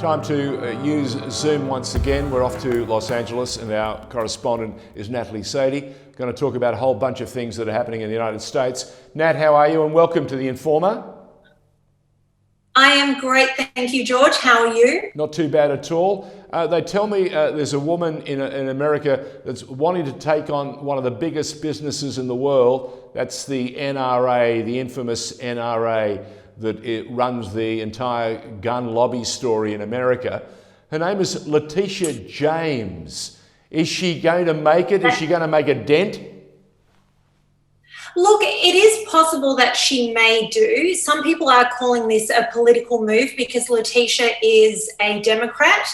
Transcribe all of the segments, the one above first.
Time to use Zoom once again. We're off to Los Angeles and our correspondent is Natalie Sady. Going to talk about a whole bunch of things that are happening in the United States. Nat, how are you? And welcome to The Informer. I am great, thank you, George. How are you? Not too bad at all. They tell me there's a woman in America that's wanting to take on one of the biggest businesses in the world. That's the NRA, the infamous NRA, that it runs the entire gun lobby story in America. Her name is Letitia James. Is she going to make it? Is she going to make a dent? Look, it is possible that she may do. Some people are calling this a political move because Letitia is a Democrat,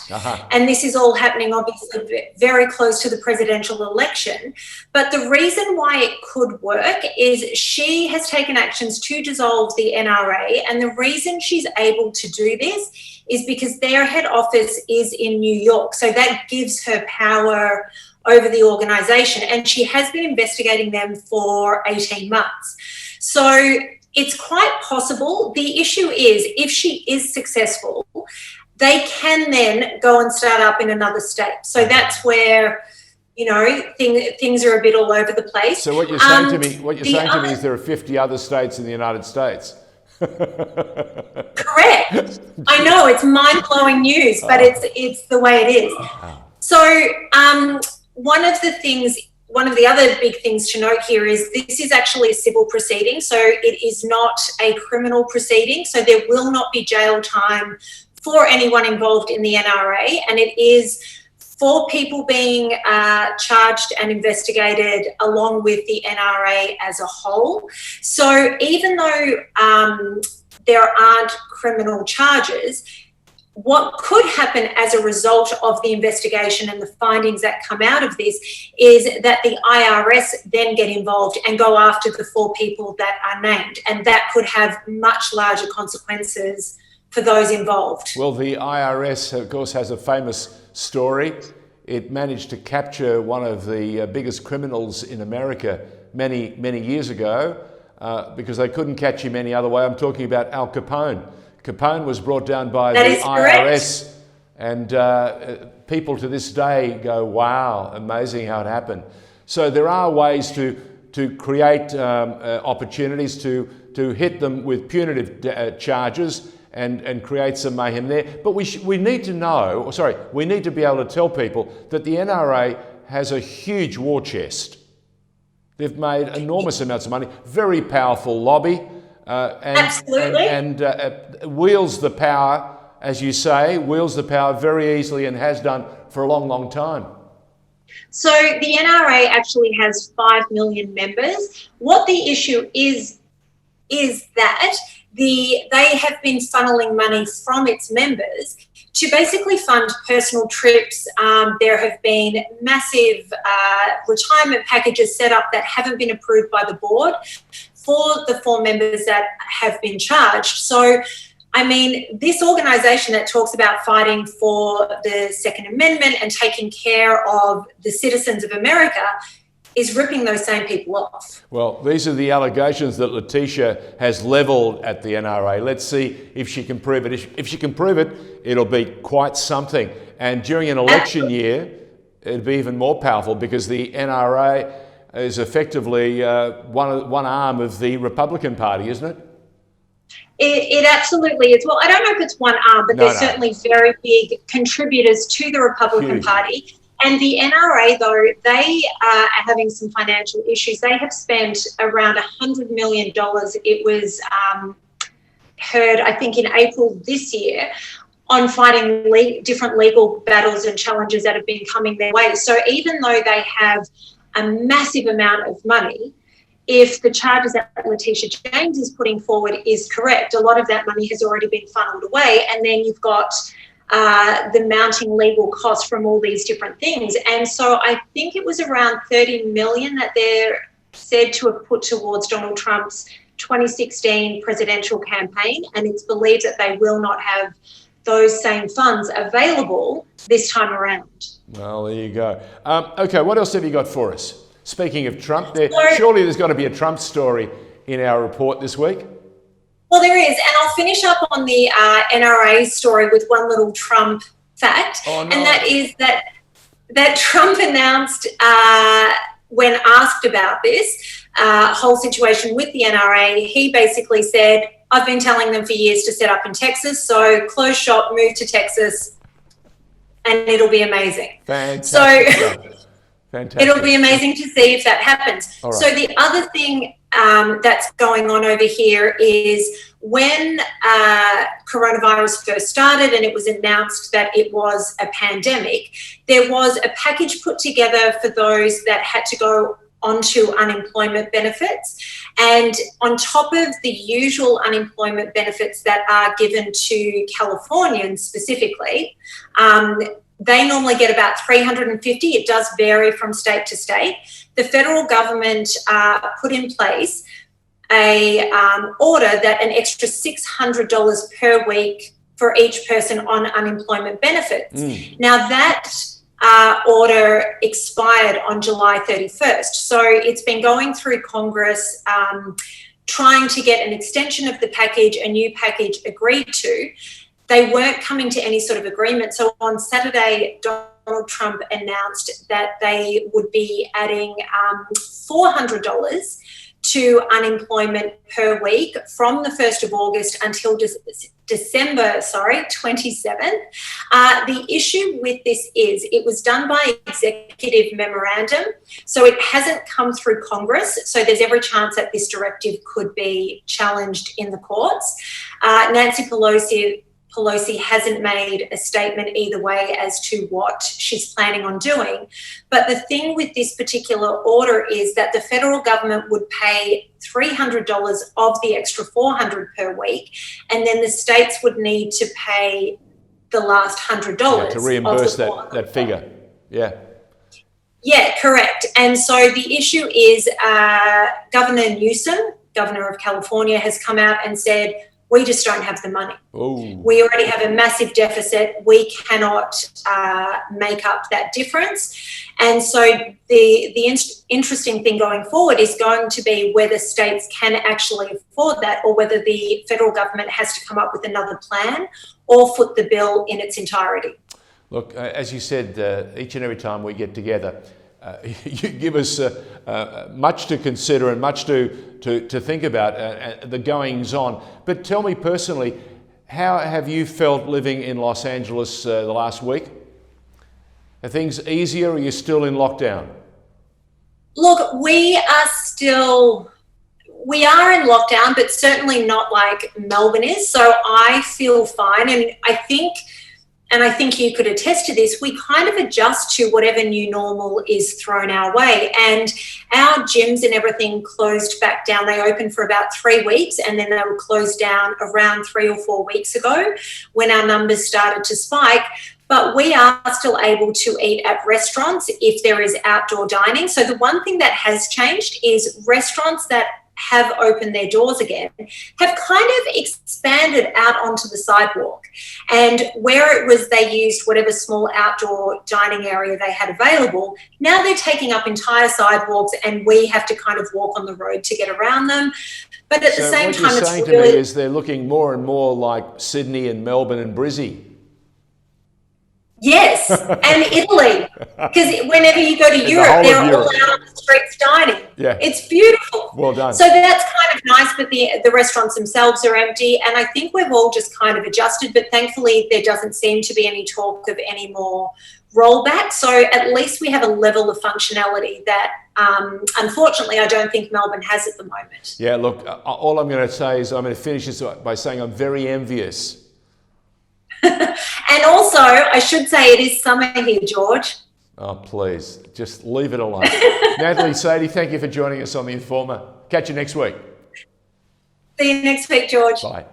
and this is all happening obviously very close to the presidential election. But the reason why it could work is she has taken actions to dissolve the NRA, and the reason she's able to do this is because their head office is in New York. So that gives her power over the organisation, and she has been investigating them for 18 months. So it's quite possible. The issue is, if she is successful, they can then go and start up in another state. So that's where, you know, things are a bit all over the place. So what you're saying to me, is there are 50 other states in the United States. Correct. I know, it's mind-blowing news, but it's the way it is. So one of the other big things to note here is this is actually a civil proceeding, so it is not a criminal proceeding, so there will not be jail time for anyone involved in the NRA, and it is for people being charged and investigated along with the NRA as a whole. So even though there aren't criminal charges, what could happen as a result of the investigation and the findings that come out of this is that the IRS then get involved and go after the 4 people that are named, and that could have much larger consequences for those involved. Well, the IRS, of course, has a famous story. It managed to capture one of the biggest criminals in America many, many years ago because they couldn't catch him any other way. I'm talking about Al Capone. Capone was brought down by the IRS, and people to this day go, wow, amazing how it happened. So there are ways to create opportunities to hit them with punitive charges and create some mayhem there. But we need to know, we need to be able to tell people that the NRA has a huge war chest. They've made enormous amounts of money, very powerful lobby. Absolutely. And wields the power, as you say, very easily and has done for a long, long time. So the NRA actually has 5 million members. What the issue is that they have been funneling money from its members to basically fund personal trips. There have been massive retirement packages set up that haven't been approved by the board for the 4 members that have been charged. So, I mean, this organisation that talks about fighting for the Second Amendment and taking care of the citizens of America is ripping those same people off. Well, these are the allegations that Letitia has levelled at the NRA. Let's see if she can prove it. If she can prove it, it'll be quite something. And during an election year, it'd be even more powerful because the NRA is effectively one arm of the Republican Party, isn't it? It absolutely is. Well, I don't know if it's one arm, but they're certainly very big contributors to the Republican Party. And the NRA, though, they are having some financial issues. They have spent around $100 million. It was heard, I think, in April this year on fighting different legal battles and challenges that have been coming their way. So even though they have a massive amount of money, if the charges that Letitia James is putting forward is correct, a lot of that money has already been funneled away, and then you've got the mounting legal costs from all these different things. And so I think it was around 30 million that they're said to have put towards Donald Trump's 2016 presidential campaign, and it's believed that they will not have those same funds available this time around. Well, there you go. Okay, what else have you got for us? Speaking of Trump, surely there's got to be a Trump story in our report this week. Well, there is. And I'll finish up on the NRA story with one little Trump fact. Oh, no. And that is that Trump announced when asked about this whole situation with the NRA, he basically said, I've been telling them for years to set up in Texas, so close shop, move to Texas, and it'll be amazing. Fantastic. Fantastic. It'll be amazing to see if that happens. All right. So the other thing that's going on over here is when coronavirus first started and it was announced that it was a pandemic, there was a package put together for those that had to go onto unemployment benefits. And on top of the usual unemployment benefits that are given to Californians specifically, they normally get about $350. It does vary from state to state. The federal government put in place a order that an extra $600 per week for each person on unemployment benefits. Now that order expired on July 31st. So it's been going through Congress, trying to get an extension of the package, a new package agreed to. They weren't coming to any sort of agreement. So on Saturday, Donald Trump announced that they would be adding $400 to unemployment per week from the 1st of August until December 27th. The issue with this is it was done by executive memorandum, so it hasn't come through Congress, so there's every chance that this directive could be challenged in the courts. Nancy Pelosi hasn't made a statement either way as to what she's planning on doing. But the thing with this particular order is that the federal government would pay $300 of the extra $400 per week, and then the states would need to pay the last $100 to reimburse that figure. Yeah, correct. And so the issue is Governor Newsom, governor of California, has come out and said, we just don't have the money. Ooh. We already have a massive deficit. We cannot make up that difference. And so the interesting thing going forward is going to be whether states can actually afford that, or whether the federal government has to come up with another plan or foot the bill in its entirety. Look, as you said, each and every time we get together, you give us much to consider and much to think about, the goings on. But tell me personally, how have you felt living in Los Angeles the last week? Are things easier, or are you still in lockdown? Look, we are in lockdown, but certainly not like Melbourne is. So I feel fine. And I think you could attest to this, we kind of adjust to whatever new normal is thrown our way. And our gyms and everything closed back down. They opened for about 3 weeks, and then they were closed down around 3 or 4 weeks ago when our numbers started to spike. But we are still able to eat at restaurants if there is outdoor dining. So the one thing that has changed is restaurants that have opened their doors again have kind of expanded out onto the sidewalk, and where it was they used whatever small outdoor dining area they had available, now they're taking up entire sidewalks, and we have to kind of walk on the road to get around them. But at the same time, what you're saying to me is they're looking more and more like Sydney and Melbourne and Brizzy. Yes, and Italy, because whenever you go to Europe, they're all out on the streets dining. Yeah. It's beautiful. Well done. So that's kind of nice, but the restaurants themselves are empty, and I think we've all just kind of adjusted, but thankfully there doesn't seem to be any talk of any more rollback. So at least we have a level of functionality that unfortunately I don't think Melbourne has at the moment. Yeah, look, all I'm going to say is I'm going to finish this by saying I'm very envious. And also, I should say it is summer here, George. Oh, please, just leave it alone. Natalie Sady, thank you for joining us on The Informer. Catch you next week. See you next week, George. Bye.